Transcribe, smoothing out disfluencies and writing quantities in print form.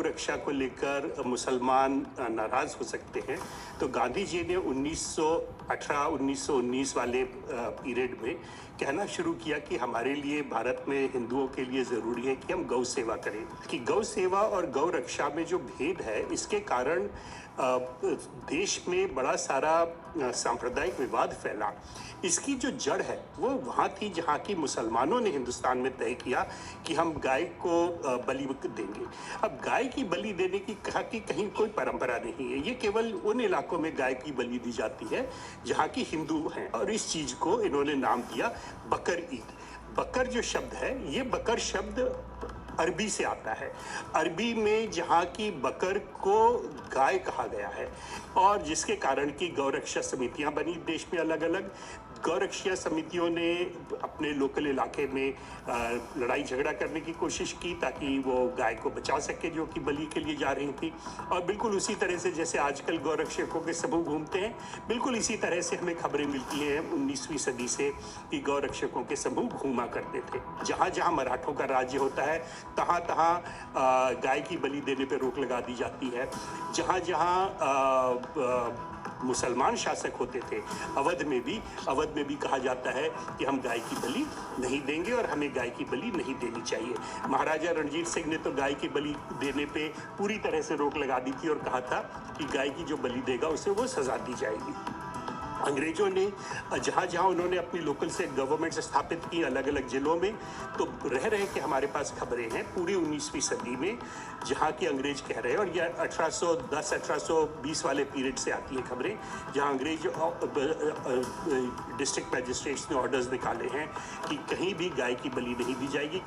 रक्षा को लेकर मुसलमान नाराज हो सकते हैं, तो गांधी जी ने 1918-1919 वाले पीरियड में कहना शुरू किया कि हमारे लिए भारत में हिंदुओं के लिए ज़रूरी है कि हम गौ सेवा करें। कि गौ सेवा और गौ रक्षा में जो भेद है, इसके कारण देश में बड़ा सारा सांप्रदायिक विवाद फैला। इसकी जो जड़ है वो वहाँ थी जहाँ की मुसलमानों ने हिंदुस्तान में तय किया कि हम गाय को बलि देंगे। अब गाय की बलि देने की कहीं कोई परंपरा नहीं है, ये केवल उन इलाकों में गाय की बलि दी जाती है जहाँ की हिंदू हैं, और इस चीज़ को इन्होंने नाम दिया बकर ईद। बकर जो शब्द है, ये बकर शब्द अरबी से आता है। अरबी में जहाँ की बकर को गाय कहा गया है, और जिसके कारण की गौरक्षा समितियाँ बनी देश में अलग अलग। गौरक्षा समितियों ने अपने लोकल इलाके में लड़ाई झगड़ा करने की कोशिश की ताकि वो गाय को बचा सके जो कि बलि के लिए जा रही थी। और बिल्कुल उसी तरह से जैसे आजकल गौरक्षकों के समूह घूमते हैं, बिल्कुल इसी तरह से हमें खबरें मिलती हैं 19वीं सदी से कि गौरक्षकों के समूह घूमा करते थे। जहाँ जहाँ मराठों का राज्य होता है, तहाँ तहाँ गाय की बलि देने पर रोक लगा दी जाती है। जहाँ जहाँ मुसलमान शासक होते थे, अवध में भी कहा जाता है कि हम गाय की बलि नहीं देंगे और हमें गाय की बलि नहीं देनी चाहिए। महाराजा रणजीत सिंह ने तो गाय की बलि देने पे पूरी तरह से रोक लगा दी थी और कहा था कि गाय की जो बलि देगा उसे वो सजा दी जाएगी। अंग्रेजों ने जहाँ जहाँ उन्होंने अपनी लोकल से गवर्नमेंट स्थापित की अलग अलग जिलों में, तो रह रहे कि हमारे पास खबरें हैं पूरी 19वीं सदी में जहाँ की अंग्रेज कह रहे हैं, और यह 1810-1820 वाले पीरियड से आती हैं खबरें, जहाँ अंग्रेज डिस्ट्रिक्ट मैजिस्ट्रेट्स ने ऑर्डर्स निकाले हैं कि कहीं भी गाय की बलि नहीं दी जाएगी।